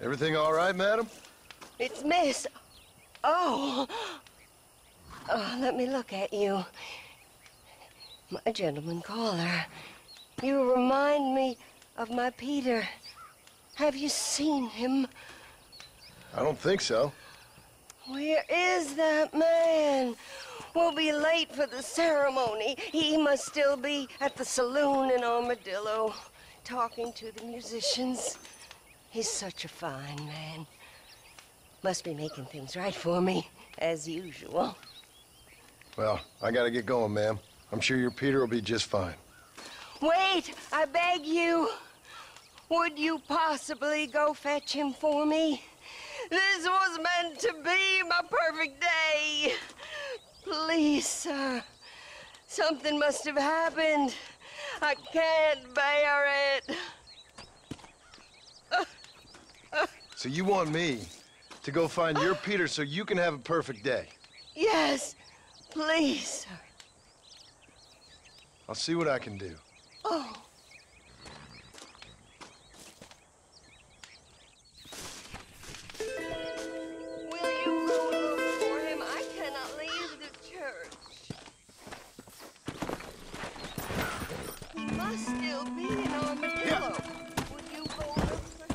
Everything all right, madam? It's Miss... Oh. Oh, let me look at you. My gentleman caller. You remind me of my Peter. Have you seen him? I don't think so. Where is that man? We'll be late for the ceremony. He must still be at the saloon in Armadillo, talking to the musicians. He's such a fine man. Must be making things right for me, as usual. Well, I gotta get going, ma'am. I'm sure your Peter will be just fine. Wait, I beg you. Would you possibly go fetch him for me? This was meant to be my perfect day. Please, sir. Something must have happened. I can't bear it. So you want me to go find your Peter so you can have a perfect day? Yes, please, sir. I'll see what I can do. Oh. Will you go look for him? I cannot leave the church. He must still be in Armadillo. Yeah. Would you go look for him?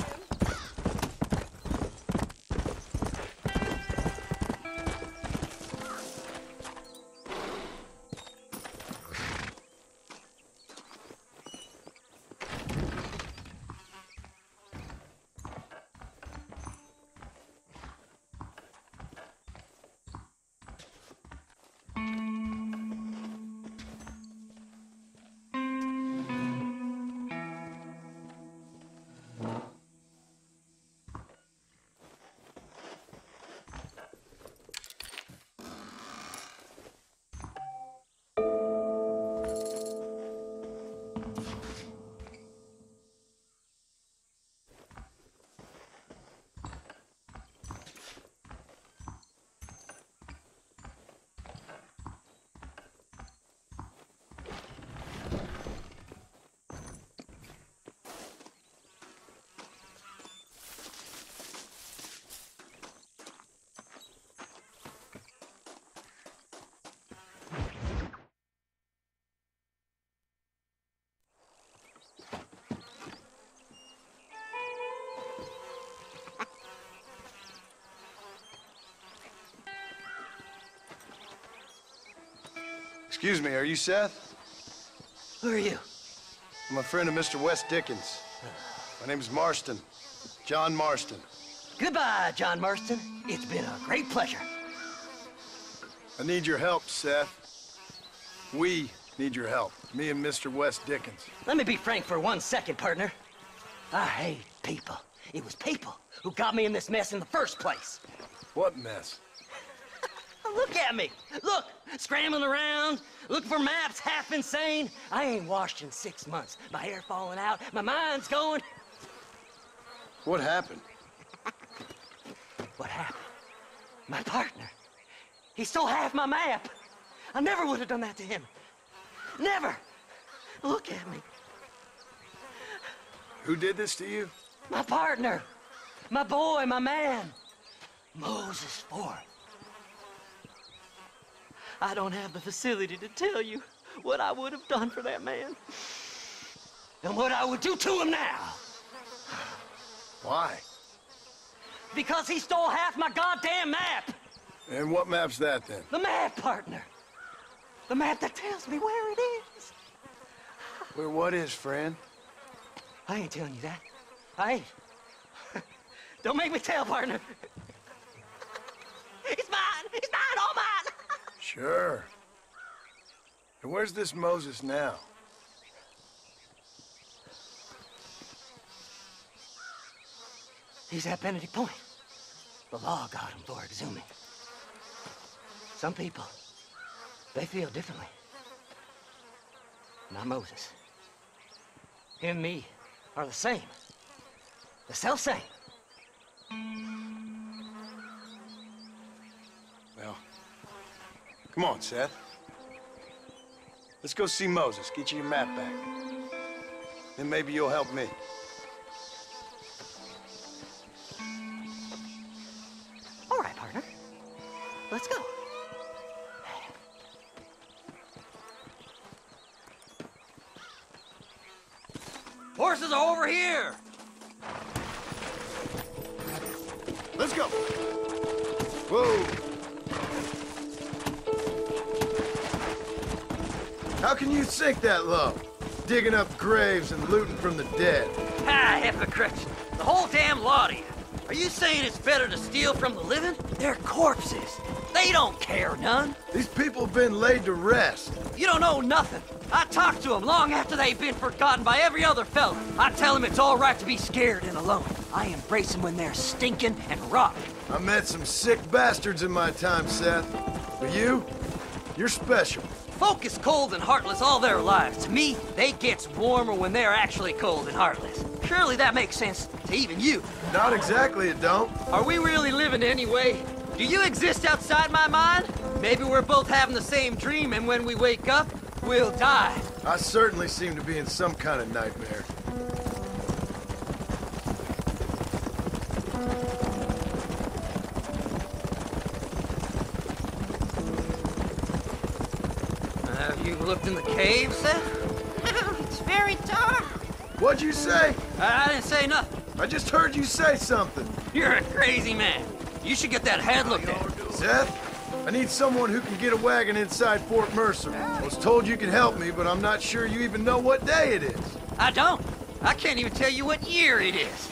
Excuse me, are you Seth? Who are you? I'm a friend of Mr. West Dickens. My name's Marston. John Marston. Goodbye, John Marston. It's been a great pleasure. I need your help, Seth. We need your help. Me and Mr. West Dickens. Let me be frank for 1 second, partner. I hate people. It was people who got me in this mess in the first place. What mess? Look at me. Look, scrambling around, looking for maps, half insane. I ain't washed in 6 months. My hair falling out, my mind's going. What happened? What happened? My partner. He stole half my map. I never would have done that to him. Never. Look at me. Who did this to you? My partner. My boy, my man. Moses Ford. I don't have the facility to tell you what I would have done for that man. And what I would do to him now. Why? Because he stole half my goddamn map. And what map's that, then? The map, partner. The map that tells me where it is. Where what is, friend? I ain't telling you that. I ain't. Don't make me tell, partner. It's mine. It's mine, all mine. Sure. And where's this Moses now? He's at Benedict Point. The law got him for exhuming. Some people, they feel differently. Not Moses. Him and me are the same. The self-same. Well, come on, Seth. Let's go see Moses, get you your map back. Then maybe you'll help me. All right, partner. Let's go. Horses are over here! Let's go! Whoa! How can you sink that low? Digging up graves and looting from the dead. Ah, hypocrite! The whole damn lot of you. Are you saying it's better to steal from the living? They're corpses. They don't care none. These people have been laid to rest. You don't know nothing. I talk to them long after they've been forgotten by every other fella. I tell them it's all right to be scared and alone. I embrace them when they're stinking and rotten. I met some sick bastards in my time, Seth. But you're special. Folk is cold and heartless all their lives. To me, they gets warmer when they're actually cold and heartless. Surely that makes sense to even you. Not exactly, it don't. Are we really living anyway? Do you exist outside my mind? Maybe we're both having the same dream, and when we wake up, we'll die. I certainly seem to be in some kind of nightmare. Have you looked in the cave, Seth? It's very dark. What'd you say? I didn't say nothing. I just heard you say something. You're a crazy man. You should get that head looked at. Seth, I need someone who can get a wagon inside Fort Mercer. I was told you could help me, but I'm not sure you even know what day it is. I don't. I can't even tell you what year it is.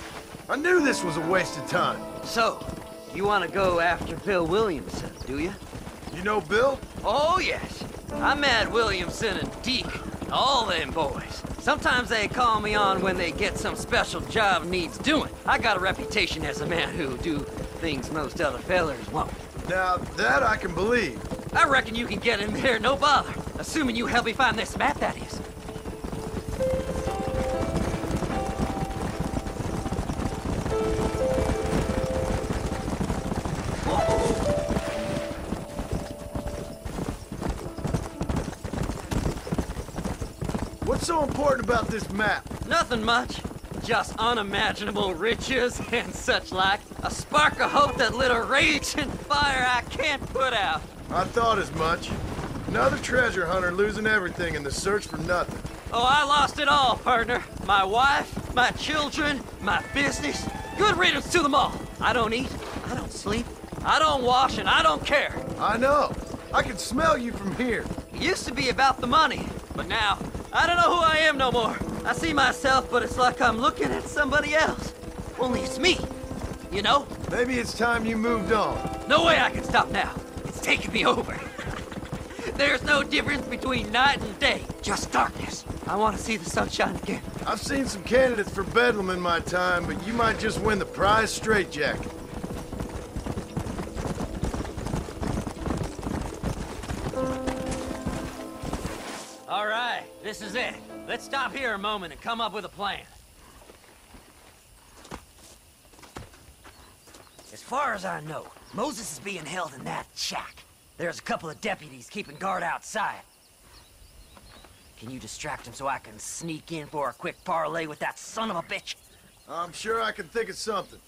I knew this was a waste of time. So, you want to go after Bill Williamson, do you? You know Bill? Oh, yes. I met Williamson and Deke, all them boys. Sometimes they call me on when they get some special job needs doing. I got a reputation as a man who'll do things most other fellers won't. Now, that I can believe. I reckon you can get in there, no bother. Assuming you help me find this map, that is. What's so important about this map? Nothing much. Just unimaginable riches and such like. A spark of hope that lit a raging fire I can't put out. I thought as much. Another treasure hunter losing everything in the search for nothing. Oh, I lost it all, partner. My wife, my children, my business. Good riddance to them all. I don't eat, I don't sleep, I don't wash, and I don't care. I know. I can smell you from here. It used to be about the money, but now, I don't know who I am no more. I see myself, but it's like I'm looking at somebody else. Only it's me, you know? Maybe it's time you moved on. No way I can stop now. It's taking me over. There's no difference between night and day, just darkness. I want to see the sunshine again. I've seen some candidates for Bedlam in my time, but you might just win the prize straitjacket. All right, this is it. Let's stop here a moment and come up with a plan. As far as I know, Moses is being held in that shack. There's a couple of deputies keeping guard outside. Can you distract him so I can sneak in for a quick parlay with that son of a bitch? I'm sure I can think of something.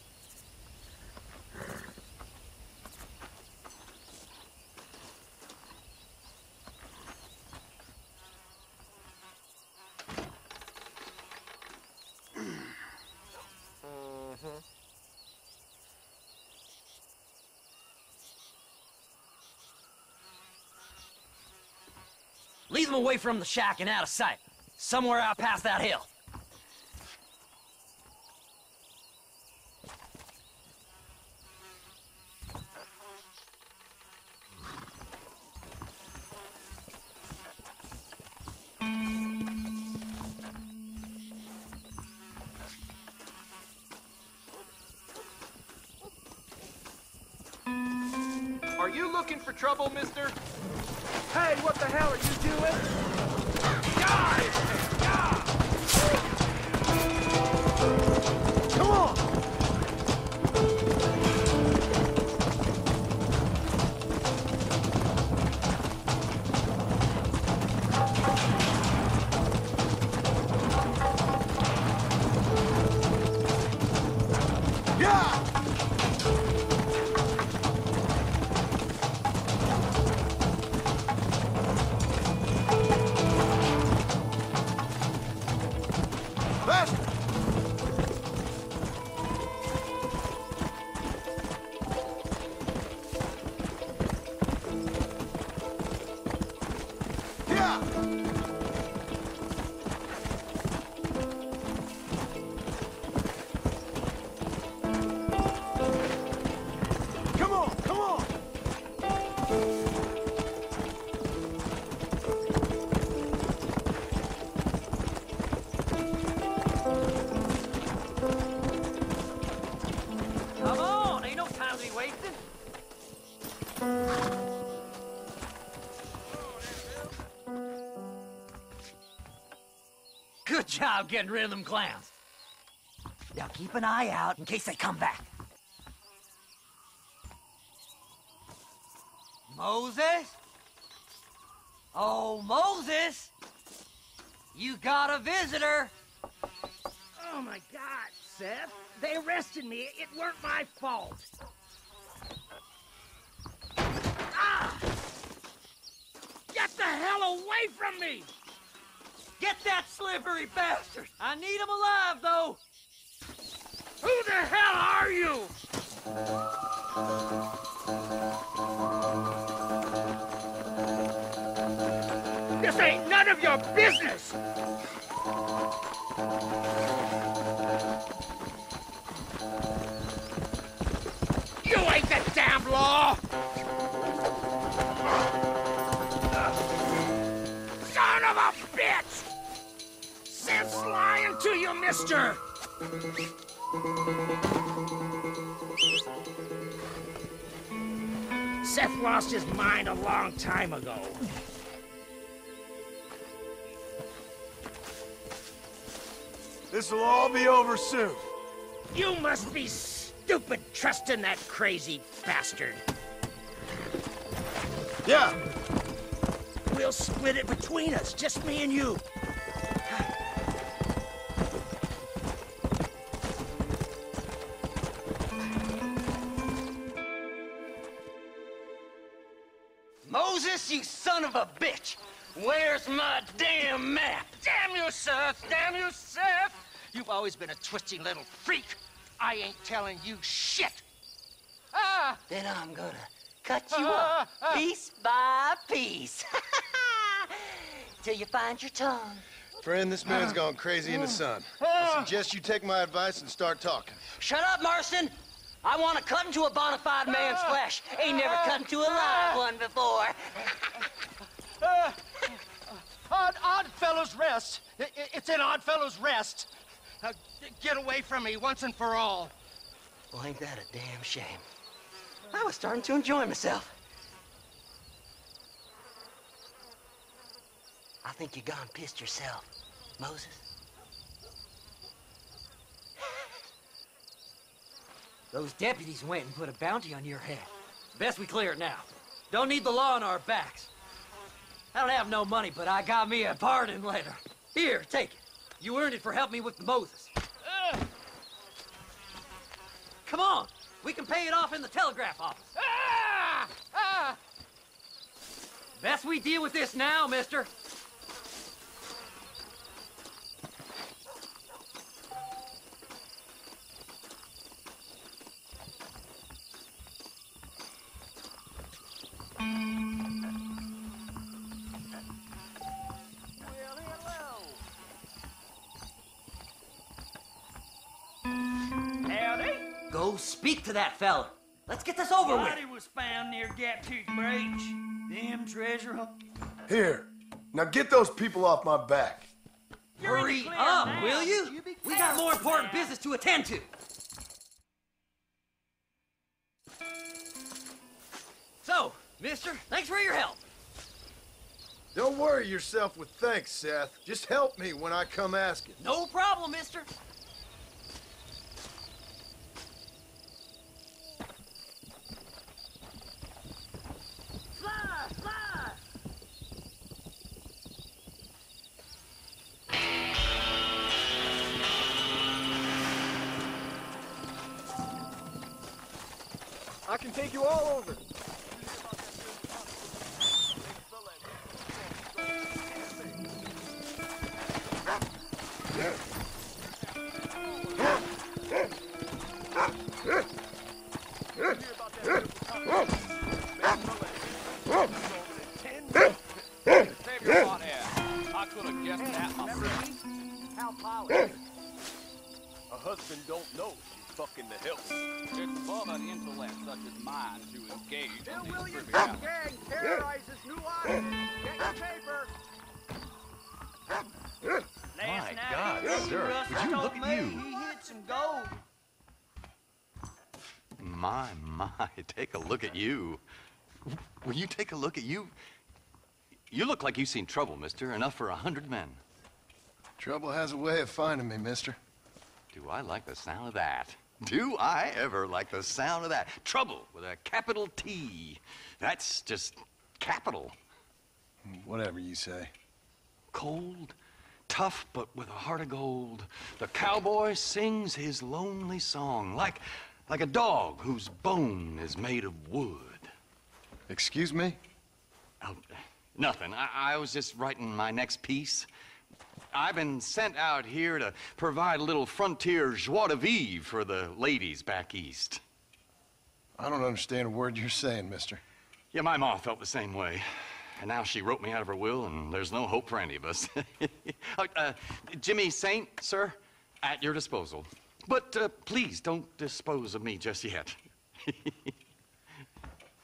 Lead them away from the shack and out of sight. Somewhere out past that hill. Are you looking for trouble, mister? Hey, what the hell are you doing? Die! Die! Come on! Yeah! Faster! Yeah! Come on, come on! Come on, ain't no time to be wasting. Good job getting rid of them clowns. Now keep an eye out in case they come back. Moses? Oh, Moses! You got a visitor! Oh my God, Seth. They arrested me. It weren't my fault. Ah! Get the hell away from me! Get that slippery bastard! I need him alive, though! Who the hell are you? This ain't none of your business! You ain't the damn law! Son of a bitch! Seth's lying to you, mister! Seth lost his mind a long time ago. This'll all be over soon. You must be stupid trusting that crazy bastard. Yeah. We'll split it between us, just me and you. Moses, you son of a bitch! Where's my damn map? Damn you, Seth! Damn you, Seth! You've always been a twisty little freak. I ain't telling you shit. Ah! Then I'm gonna cut you up piece by piece. Till you find your tongue. Friend, this man's gone crazy in the sun. I suggest you take my advice and start talking. Shut up, Marston! I want to cut into a bona fide man's flesh. Ain't never cut into a live one before. Oddfellows Rest. It's in Oddfellows Rest. Get away from me once and for all. Well, ain't that a damn shame? I was starting to enjoy myself. I think you gone pissed yourself, Moses. Those deputies went and put a bounty on your head. Best we clear it now. Don't need the law on our backs. I don't have no money, but I got me a pardon letter. Here, take it. You earned it for helping me with Moses. Come on, we can pay it off in the telegraph office. Best we deal with this now, mister. Go speak to that fella. Let's get this over with. Body was found near Gap Tooth Breach. Them treasure hunt. Here. Now get those people off my back. Hurry up, will you? We got more important business to attend to. So, mister, thanks for your help. Don't worry yourself with thanks, Seth. Just help me when I come asking. No problem, mister. Fly, fly! I can take you all over. Save your hot ass. I could have guessed that myself. How polished. A husband don't know she's fucking the hill. It's above an intellect such as mine to engage Bill in these Williams' trivialities. gang terrorizes New Orleans. Get your paper. My God, sir, would you look at you? He hid some gold. My, take a look at you. Will you take a look at you? You look like you've seen trouble, mister. Enough for 100 men. Trouble has a way of finding me, mister. Do I like the sound of that? Do I ever like the sound of that? Trouble with a capital T. That's just capital. Whatever you say. Cold, tough, but with a heart of gold. The cowboy sings his lonely song like a dog whose bone is made of wood. Excuse me? Oh, nothing. I was just writing my next piece. I've been sent out here to provide a little frontier joie de vivre for the ladies back east. I don't understand a word you're saying, mister. Yeah, my ma felt the same way. And now she wrote me out of her will, and there's no hope for any of us. Jimmy Saint, sir, at your disposal. But please don't dispose of me just yet.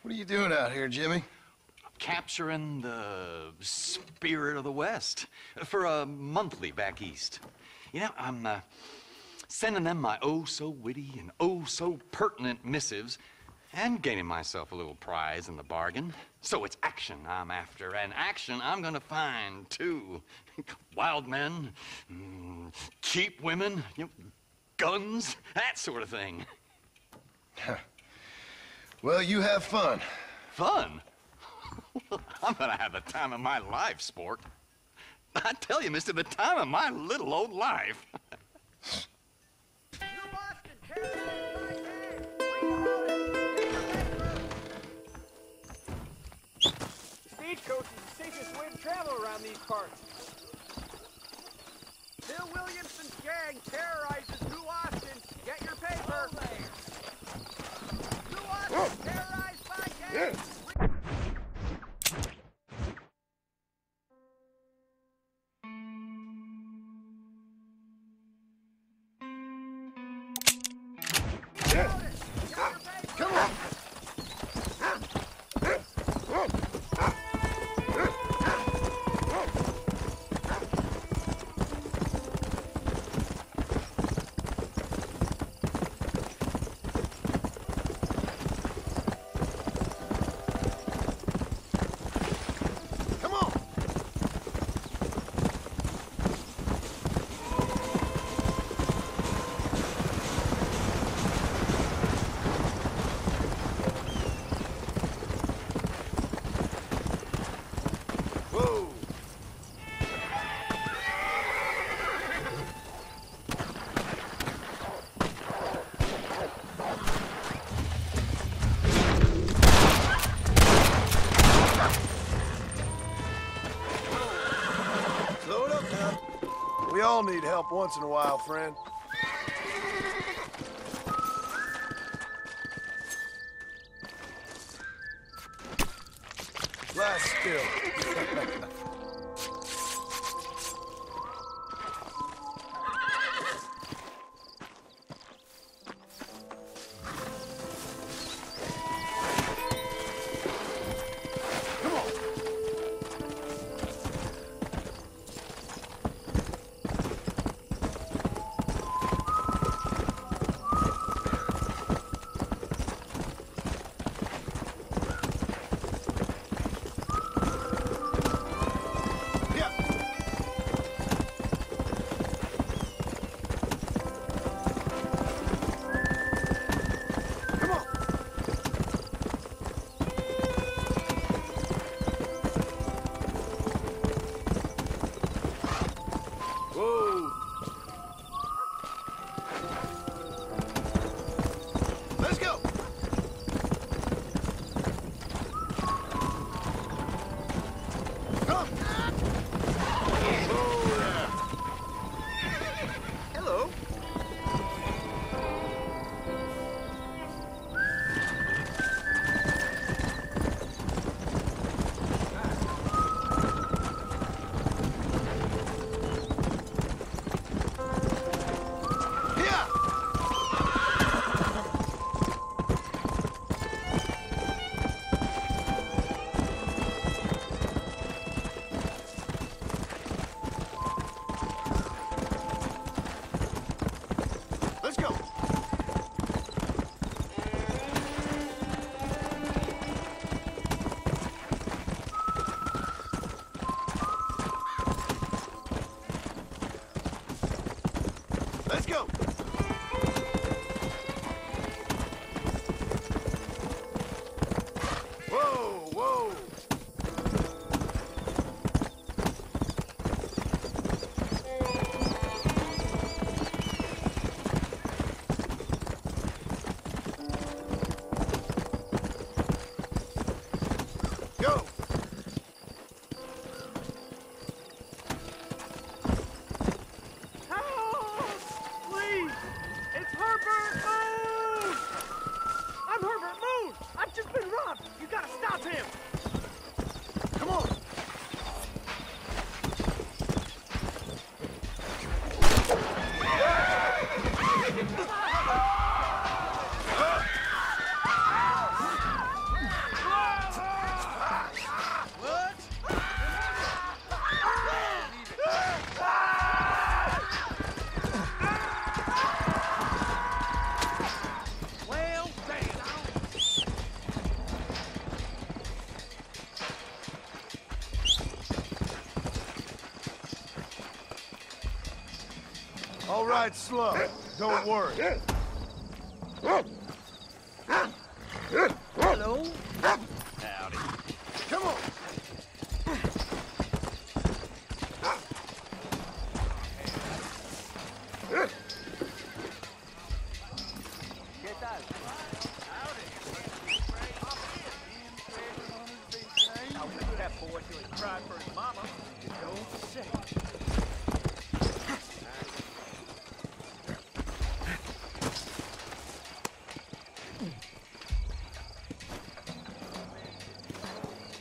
What are you doing out here, Jimmy? Capturing the spirit of the West for a monthly back east. You know, I'm sending them my oh-so-witty and oh-so-pertinent missives and gaining myself a little prize in the bargain. So it's action I'm after, and action I'm gonna find, too. Wild men, cheap women, you know, guns, that sort of thing. Well, you have fun. Fun? I'm gonna have the time of my life, sport. I tell you, mister, the time of my little old life. New Boston, terrorized by gang. Stagecoach is the safest way to travel around these parts. Bill Williamson's gang terrorizes New Austin. Get your paper. New Austin, terrorized by gang. Come on! We all need help once in a while, friend. Lie still. Let's go! Come! Oh, yeah. Hello. Let's go. Let's go. Whoa, whoa. Go. Please! It's Herbert Moon! I'm Herbert Moon! I've just been robbed! You gotta stop him! Come on. Well, damn! All right, slow. Don't worry. Hello? Howdy. Come on. That boy till he cried for his mama. Don't say.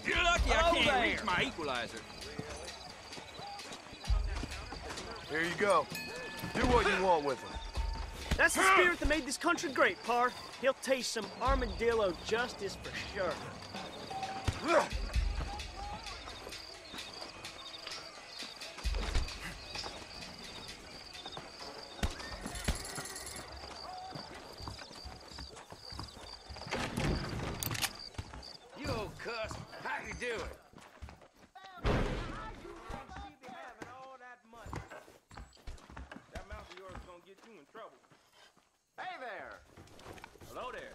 You're lucky I Hello can't there. reach my equalizer. Here you go. Do what you want with it. That's the spirit that made this country great, Par. He'll taste some armadillo justice for sure. You old cuss. How you doing? That mouth of yours is gonna get you in trouble. Hey there! Hello there.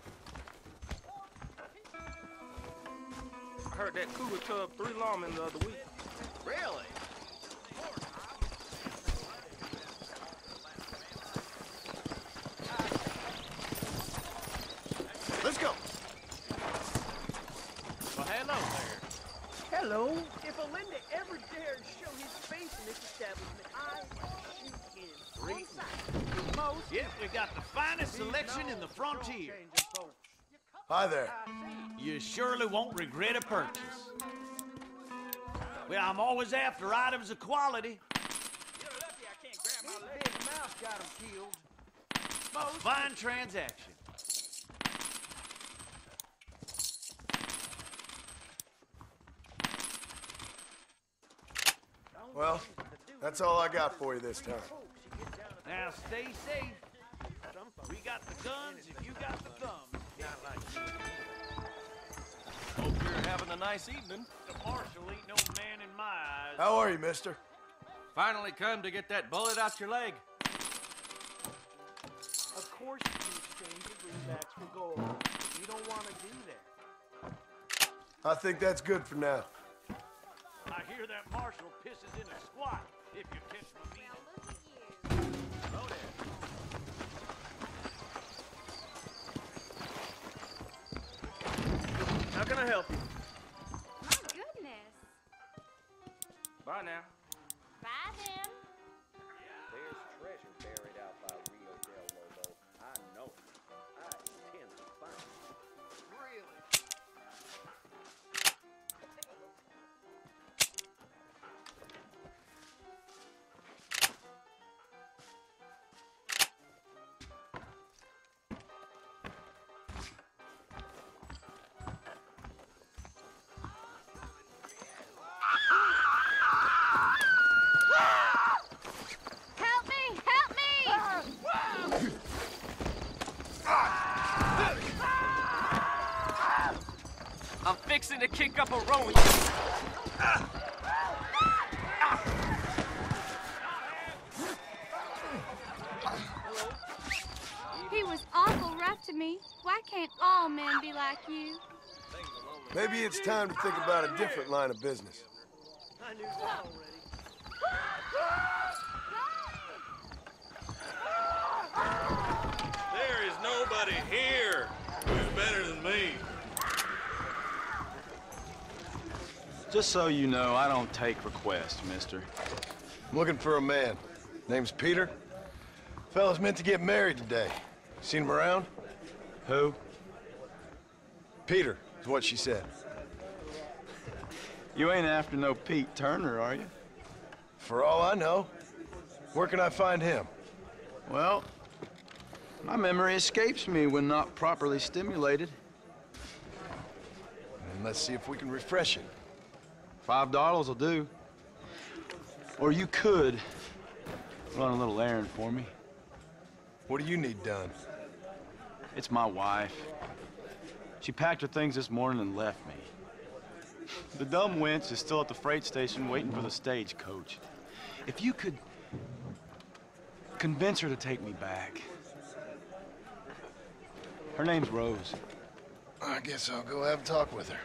I heard that cougar tubbed 3 lawmen the other week. Really? Let's go. Well, hello there. Hello. If Alinda ever dared show his face in this establishment, I shoot him. On sight. Most. Yep, we got the finest selection in the frontier. Hi there. You surely won't regret a purchase. Well, I'm always after items of quality. You're lucky I can't grab my leg. Big mouse got him killed. A fine transaction. Well, that's all I got for you this time. Now stay safe. We got the guns if you got the thumbs. Hope you're having a nice evening. The marshal ain't no man in my eyes. How are you, mister? Finally come to get that bullet out your leg. Of course you can exchange your greenbacks for gold. You don't want to do that. I think that's good for now. I hear that marshal pisses in a squat, if you catch my meaning. Hello there. help you. My goodness. Bye now. Bye then. There's treasure buried out by Rio del Lobo. I know it. I intend to find it. Really? Help me! Help me! I'm fixing to kick up a row. He was awful rough to me. Why can't all men be like you? Maybe it's time to think about a different line of business. I knew that already. There is nobody here who's better than me. Just so you know, I don't take requests, mister. I'm looking for a man. Name's Peter. Fella's meant to get married today. Seen him around? Who? Peter, is what she said. You ain't after no Pete Turner, are you? For all I know. Where can I find him? Well, my memory escapes me when not properly stimulated. And let's see if we can refresh it. $5 will do. Or you could run a little errand for me. What do you need done? It's my wife. She packed her things this morning and left me. The dumb wench is still at the freight station waiting for the stagecoach. If you could convince her to take me back. Her name's Rose. I guess I'll go have a talk with her.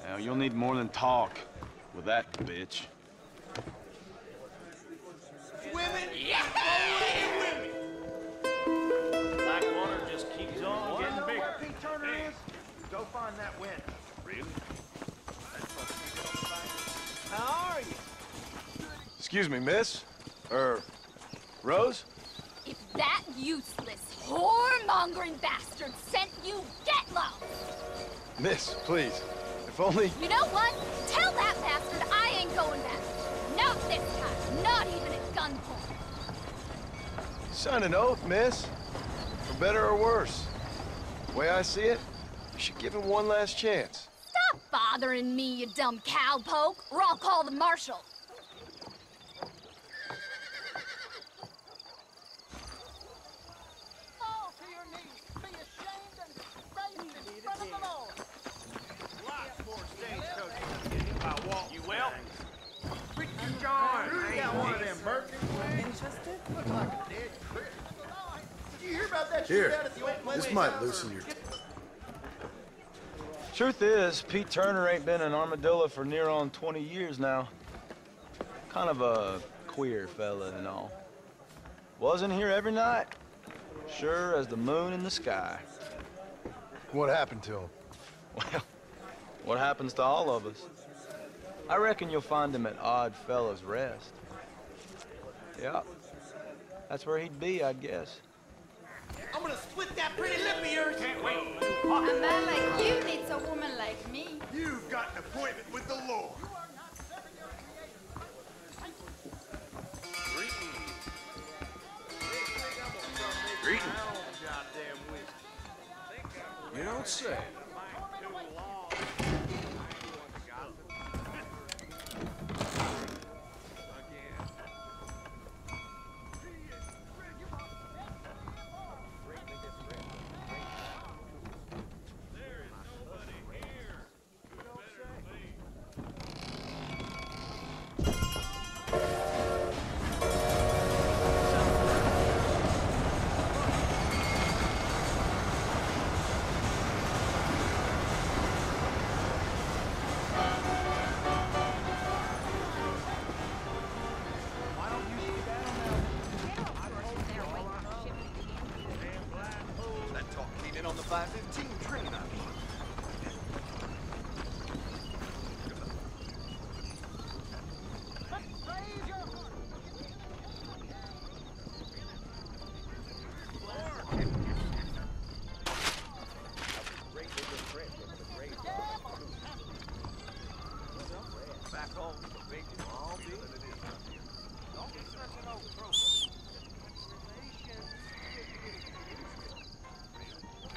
Now, you'll need more than talk with that bitch. Women! Yeah! Women! Blackwater just keeps on getting bigger. Where Pete Turner is? Go find that wind. Really? How are you? Excuse me, miss? Rose? If that useless, whoremongering bastard sent you, get low! Miss, please. If only... You know what? Tell that bastard I ain't going back. Not this time. Not even at gunpoint. Sign an oath, miss. For better or worse. The way I see it, you should give him one last chance. Stop bothering me, you dumb cowpoke, or I'll call the marshal. Fall to your knees. Be ashamed and praise in front of the Lord. Lots more stagecoaches than getting by walk. You will? Pretty John. You got one of them Birkins. Interested? Looks like a dead critter. Did you hear about that Here, shootout at the old place? this might loosen your... Truth is, Pete Turner ain't been an armadillo for near on 20 years now. Kind of a queer fella and all. Wasn't here every night. Sure as the moon in the sky. What happened to him? Well, what happens to all of us? I reckon you'll find him at Odd Fellow's Rest. Yeah, that's where he'd be, I guess. I'm gonna split that pretty lip of yours. Can't wait. A man like you needs a woman like me. You've got an appointment with the Lord. Greetings. Goddamn whiskey. You don't say.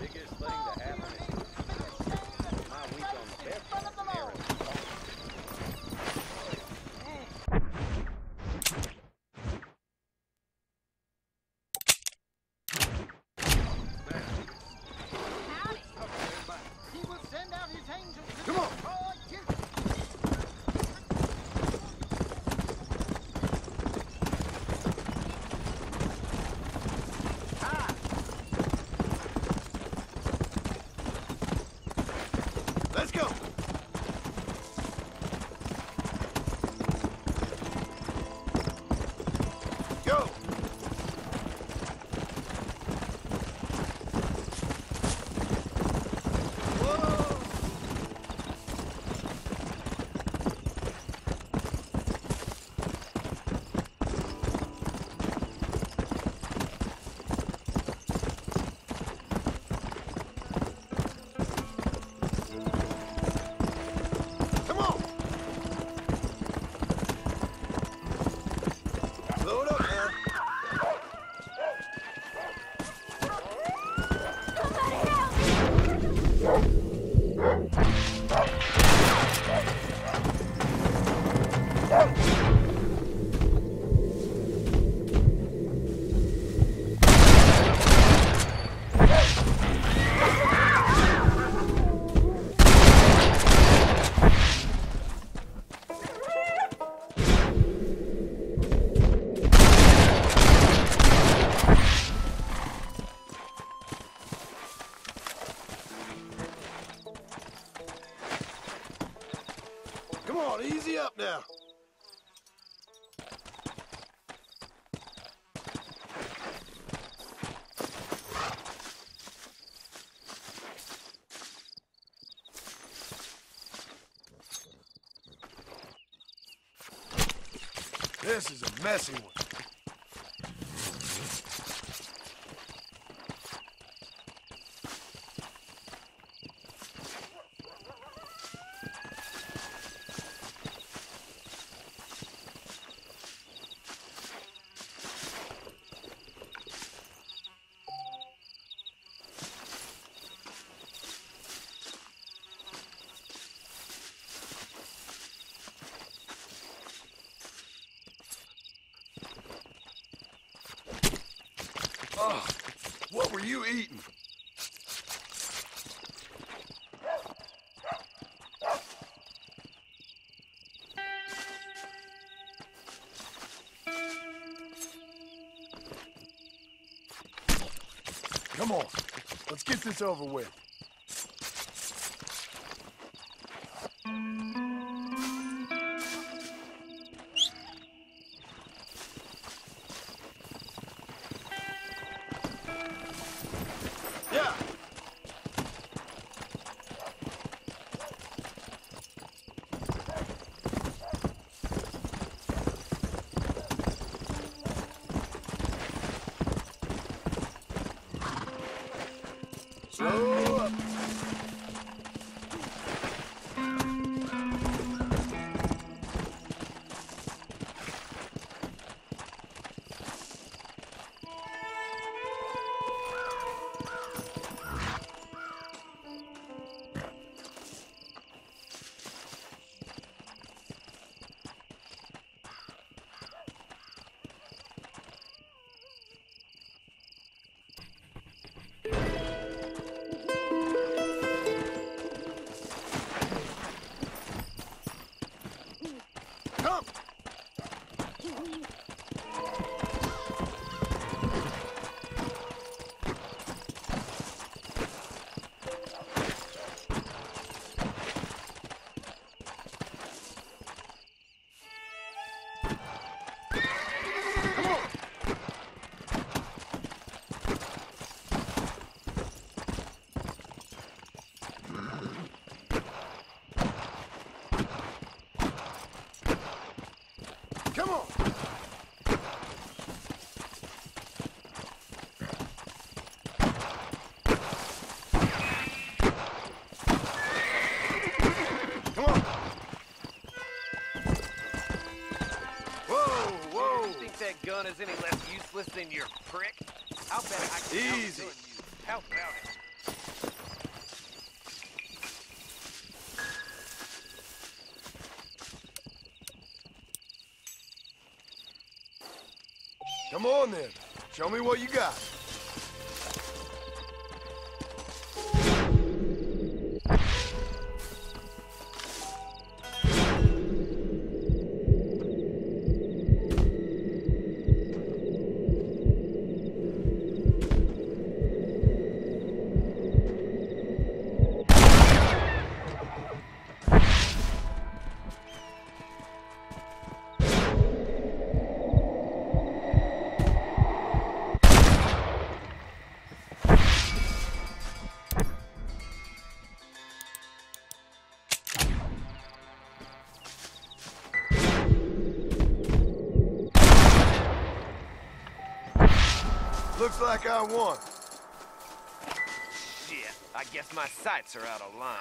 Biggest thing to happen is my week on the bed. Come on! Let's go! Go! Come on, easy up now. This is a messy one. Oh, what were you eating? Come on, let's get this over with. Slow up. Come on! Come on! Whoa, whoa! You think that gun is any less useless than your prick? I'll bet I can Easy. outgun you. How about it? on then. Show me what you got. Looks like I won. Shit, I guess my sights are out of line.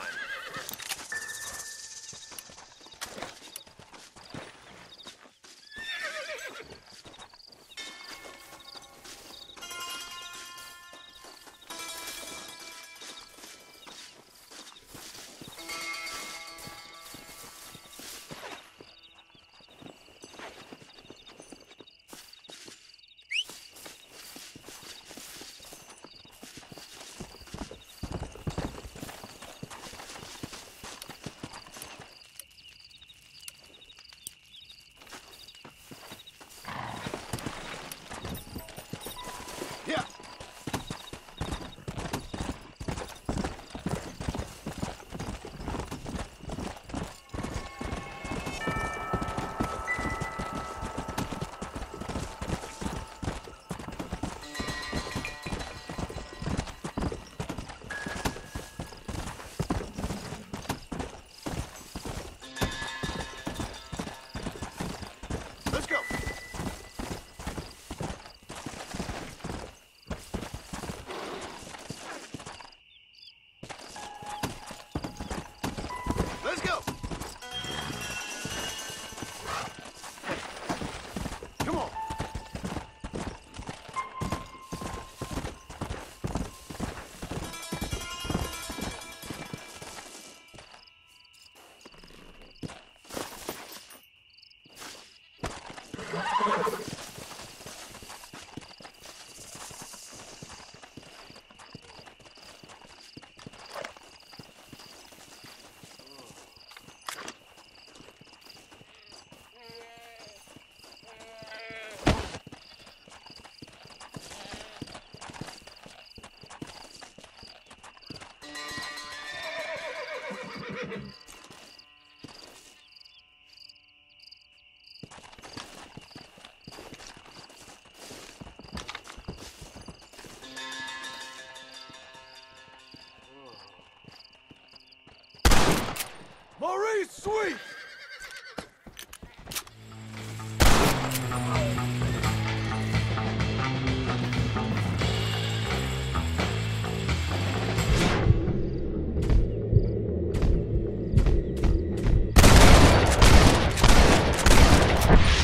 Maurice, sweet!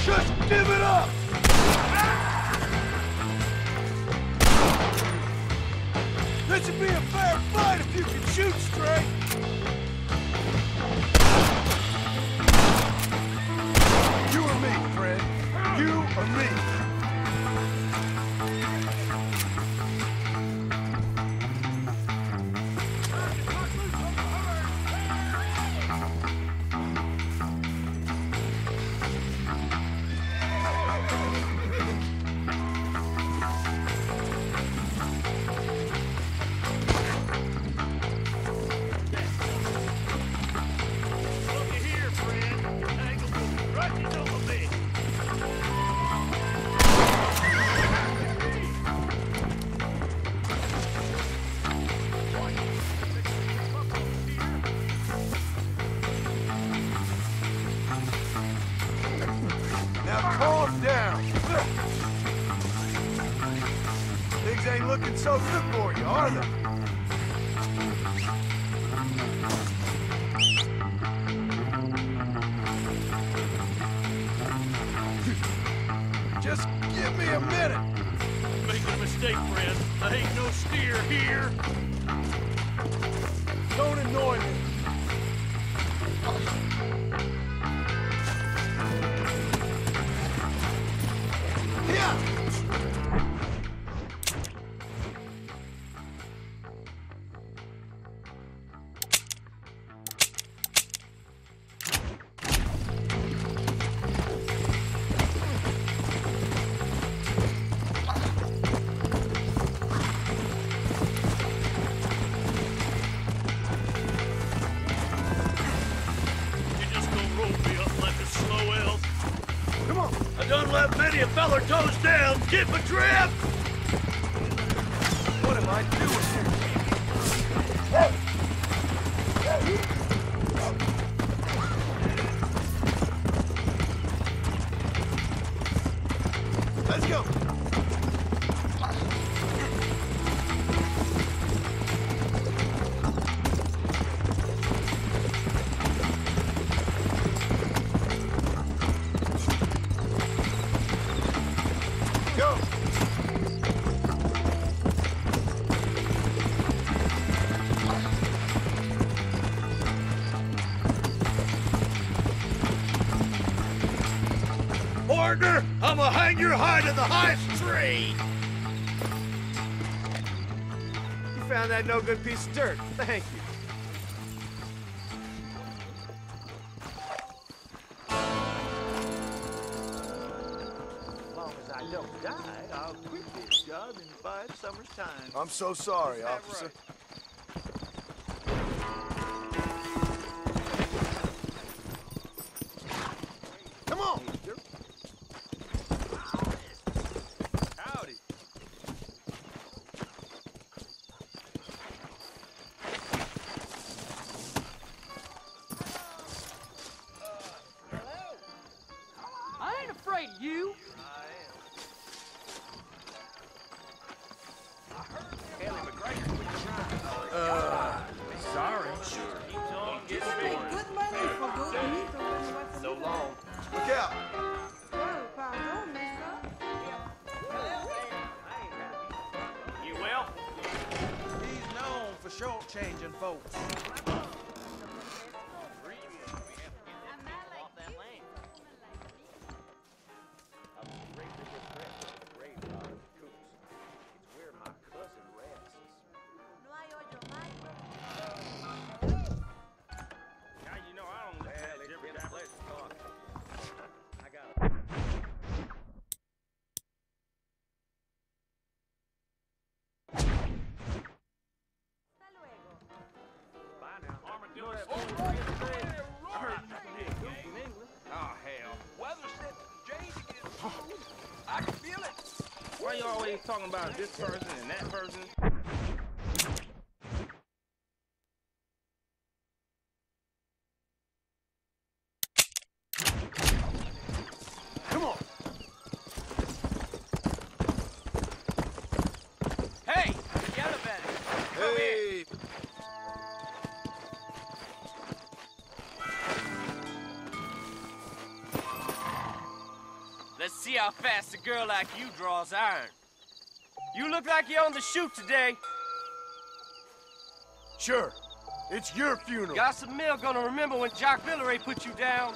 Just give it up! This should be a fair fight if you can shoot straight! You or me, friend. You or me. Calm down. Things ain't looking so good for you, are they? Just give me a minute. Making a mistake, friend. I ain't no steer here. Don't annoy me. Yeah. see a feller toes down, get my drift! What am I doing here? Let's go! Partner, I'ma hang your hide in the highest tree! You found that no good piece of dirt. Thank you. As long as I don't die, I'll quit this job in 5 summers' time. I'm so sorry, officer. Right? Come on! Howdy. I ain't afraid of you. Sorry. Keeps on getting bored. Good money for good meat. So long. Look out! Pardon, mister. You will? He's known for shortchanging folks. I can feel it. Why you always talking about this person and that person? Come on! Hey, yellow belly. Hey! Let's see how fast a girl like you draws iron. You look like you're on the shoot today. Sure. It's your funeral. Gossip Mill gonna remember when Jock Villeray put you down.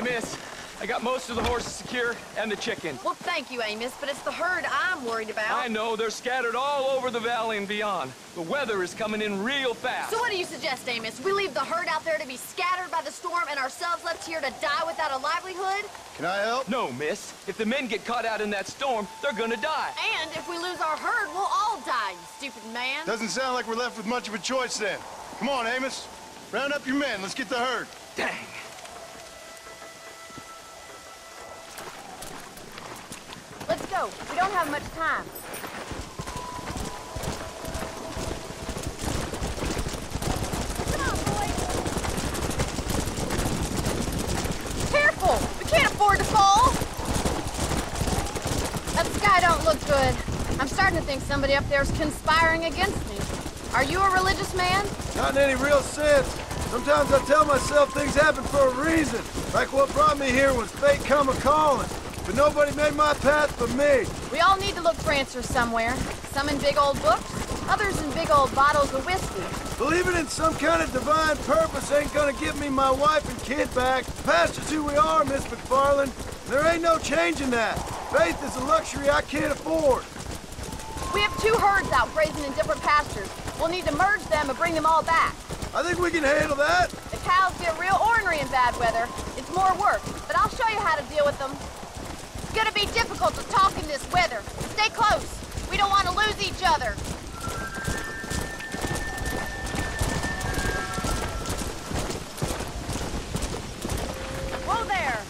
Okay, miss. I got most of the horses secure and the chicken. Well, thank you, Amos, but it's the herd I'm worried about. I know, they're scattered all over the valley and beyond. The weather is coming in real fast. So what do you suggest, Amos? We leave the herd out there to be scattered by the storm and ourselves left here to die without a livelihood? Can I help? No, miss. If the men get caught out in that storm, they're gonna die. And if we lose our herd, we'll all die, you stupid man. Doesn't sound like we're left with much of a choice then. Come on, Amos. Round up your men. Let's get the herd. Dang. Let's go. We don't have much time. Come on, boys. Careful! We can't afford to fall. That sky don't look good. I'm starting to think somebody up there's conspiring against me. Are you a religious man? Not in any real sense. Sometimes I tell myself things happen for a reason. Like what brought me here was fate come a-calling. But nobody made my path but me. We all need to look for answers somewhere. Some in big old books, others in big old bottles of whiskey. Believing in some kind of divine purpose ain't gonna give me my wife and kid back. Past is who we are, Miss McFarland. There ain't no changing that. Faith is a luxury I can't afford. We have 2 herds out grazing in different pastures. We'll need to merge them and bring them all back. I think we can handle that. The cows get real ornery in bad weather. It's more work, but I'll show you how to deal with them. It's gonna be difficult to talk in this weather. Stay close. We don't want to lose each other. Whoa there.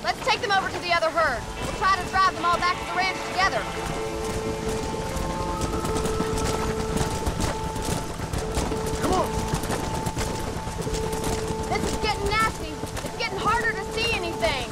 Let's take them over to the other herd. We'll try to drive them all back to the ranch together. This is getting nasty. It's getting harder to see anything.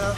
Yeah?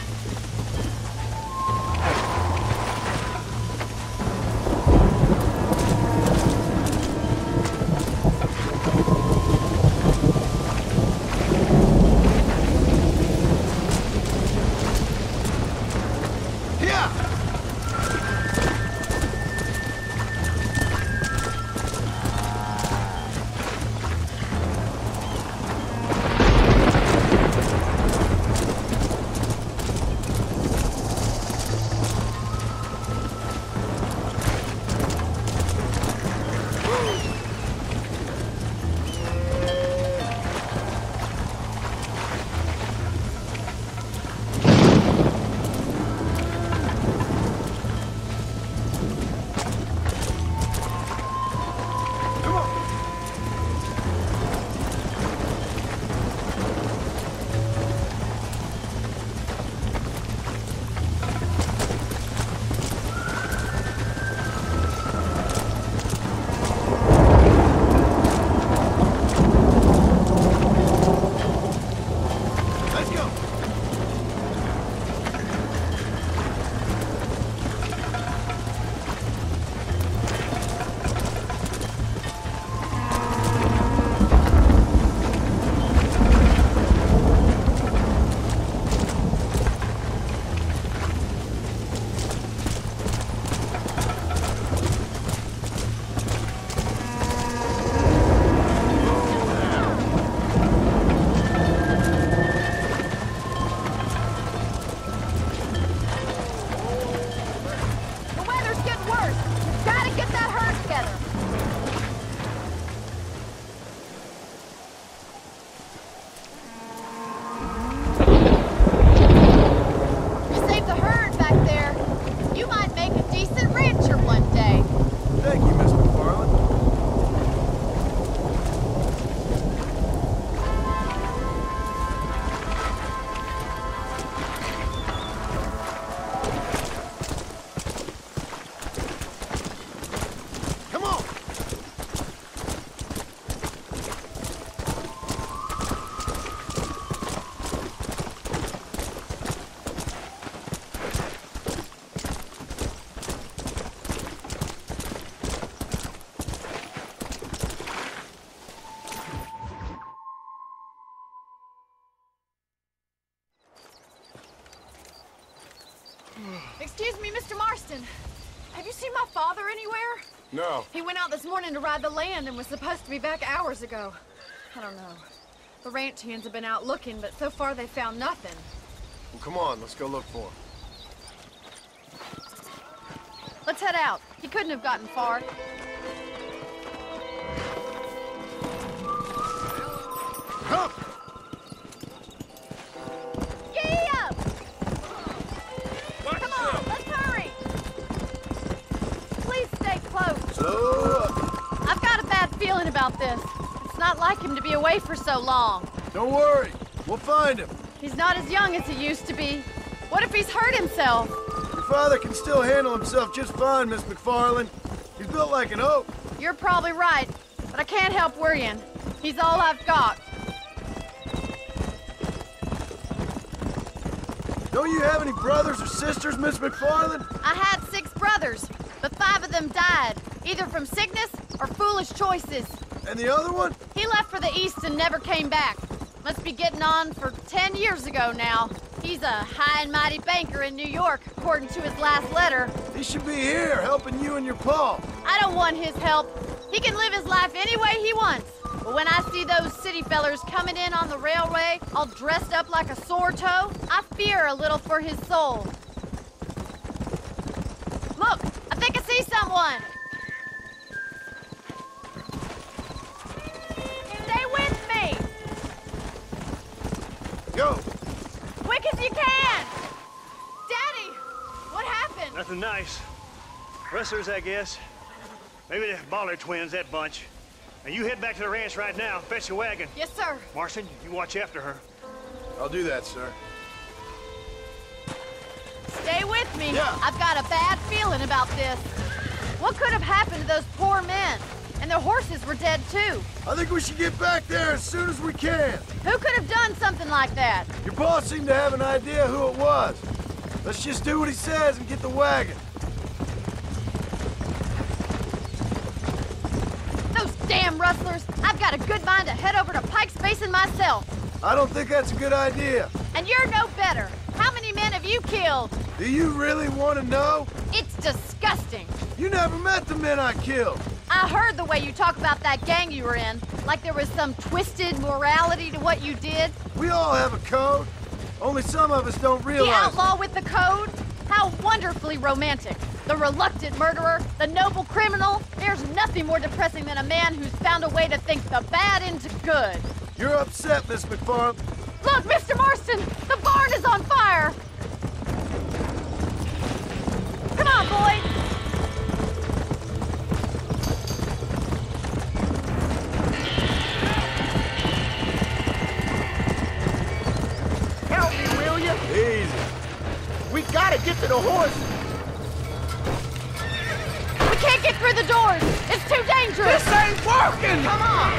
Excuse me, Mr. Marston. Have you seen my father anywhere? No. He went out this morning to ride the land and was supposed to be back hours ago. I don't know. The ranch hands have been out looking, but so far they found nothing. Well, come on, let's go look for him. Let's head out. He couldn't have gotten far. Come! Giddy up! Come on, let's hurry! Please stay close. Slow up. I've got a bad feeling about this. It's not like him to be away for so long. Don't worry, we'll find him. He's not as young as he used to be. What if he's hurt himself? Your father can still handle himself just fine, Miss McFarland. He's built like an oak. You're probably right, but I can't help worrying. He's all I've got. Don't you have any brothers or sisters, Miss McFarland? I had 6 brothers, but 5 of them died, either from sickness or foolish choices. And the other one? He left for the east and never came back. Must be getting on for 10 years ago now. He's a high and mighty banker in New York, according to his last letter. He should be here, helping you and your pa. I don't want his help. He can live his life any way he wants. But when I see those city fellers coming in on the railway, all dressed up like a sore toe, I fear a little for his soul. Look, I think I see someone. Stay with me. Go. Quick as you can. Daddy, what happened? Nothing nice. Rustlers, I guess. Maybe the Bollard twins, that bunch. Now you head back to the ranch right now. Fetch the wagon. Yes, sir. Marston, you watch after her. I'll do that, sir. Stay with me. Yeah. I've got a bad feeling about this. What could have happened to those poor men? And their horses were dead, too. I think we should get back there as soon as we can. Who could have done something like that? Your boss seemed to have an idea who it was. Let's just do what he says and get the wagon. Those damn rustlers! I've got a good mind to head over to Pike's Basin myself. I don't think that's a good idea. And you're no better. How many men have you killed? Do you really want to know? It's disgusting. You never met the men I killed. I heard the way you talk about that gang you were in, like there was some twisted morality to what you did. We all have a code. Only some of us don't realize. The outlaw with the code? How wonderfully romantic. The reluctant murderer, the noble criminal. There's nothing more depressing than a man who's found a way to think the bad into good. You're upset, Miss McFarland. Look, Mr. Marston, the barn is on fire. Come on, boys. Help me, will you? Easy. We gotta get to the horse. We can't get through the doors. It's too dangerous. This ain't working. Come on.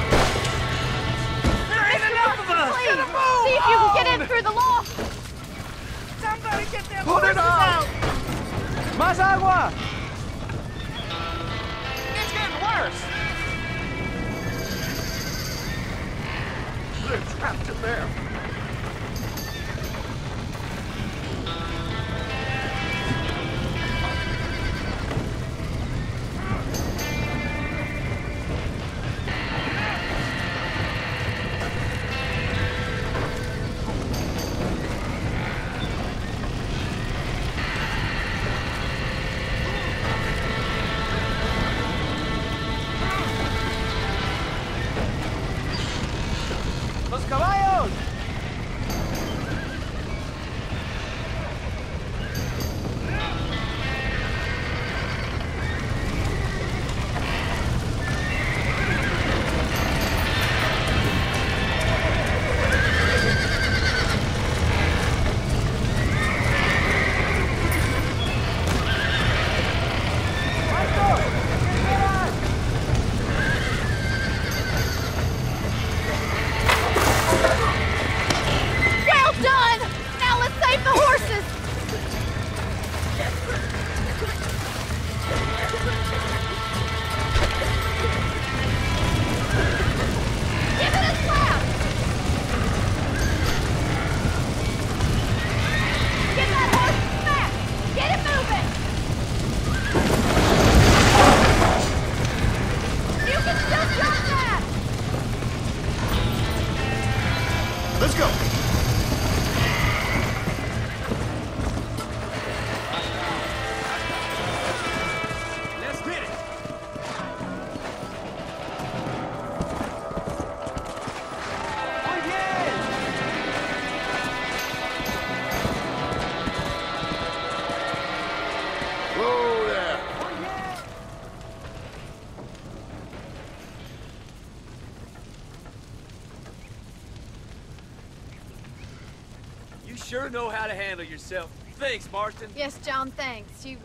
There ain't enough of us. Please, Get a move see if you can get on. in through the loft. Somebody get them Put it horses out. out. Más agua! It's getting worse. They're trapped in there. Los caballos. Well done! Now let's save the horses! Give it a slap! Get that horse back! Get it moving! You can still jump that! Let's go. Let's hit it. Whoa there. You sure know how to handle yourself. Thanks, Marston. Yes, John, thanks. You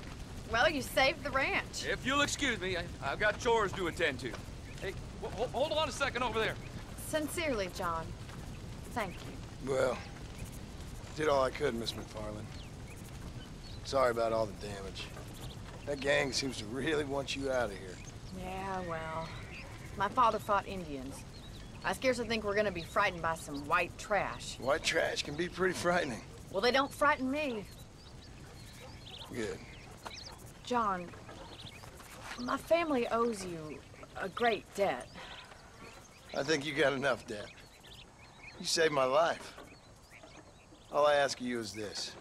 saved the ranch. If you'll excuse me, I've got chores to attend to. Hey, hold on a second over there. Sincerely, John. Thank you. Well, did all I could, Miss McFarland. Sorry about all the damage. That gang seems to really want you out of here. Yeah, well, my father fought Indians. I scarcely think we're gonna be frightened by some white trash. White trash can be pretty frightening. Well, they don't frighten me. Good. John, my family owes you a great debt. I think you got enough debt. You saved my life. All I ask of you is this.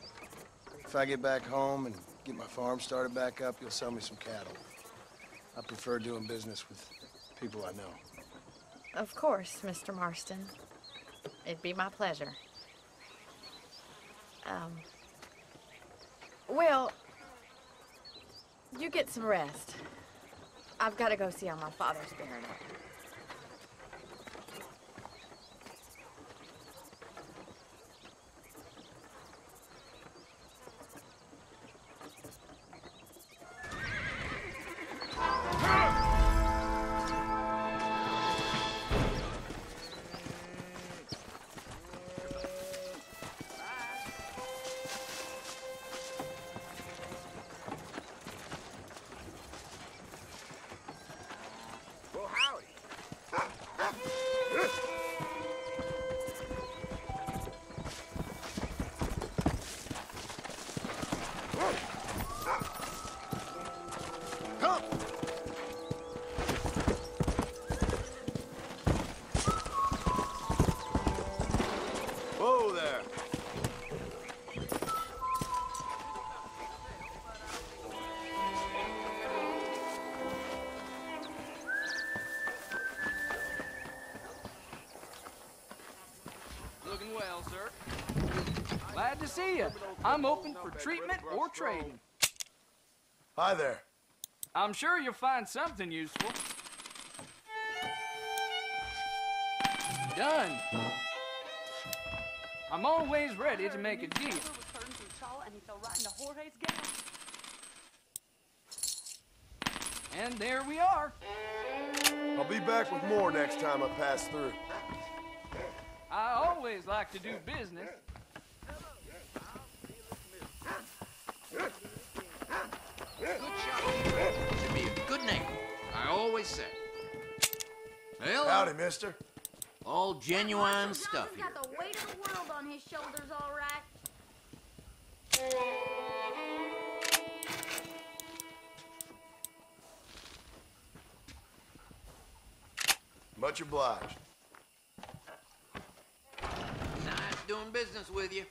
If I get back home and get my farm started back up, you'll sell me some cattle. I prefer doing business with people I know. Of course, Mr. Marston. It'd be my pleasure. Well, you get some rest. I've got to go see how my father's bearing up. there. Looking well, sir. Glad to see you. I'm open for treatment or trading. Hi there. I'm sure you'll find something useful. Done. I'm always ready to make a deal. And there we are. I'll be back with more next time I pass through. I always like to do business. Good shot. To be a good neighbor. I always said. Well, howdy, mister. All genuine stuff here. John's got the weight of the world on his shoulders, all right. Much obliged. Nice doing business with you.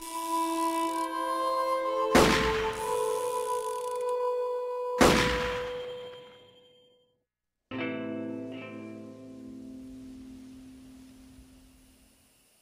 You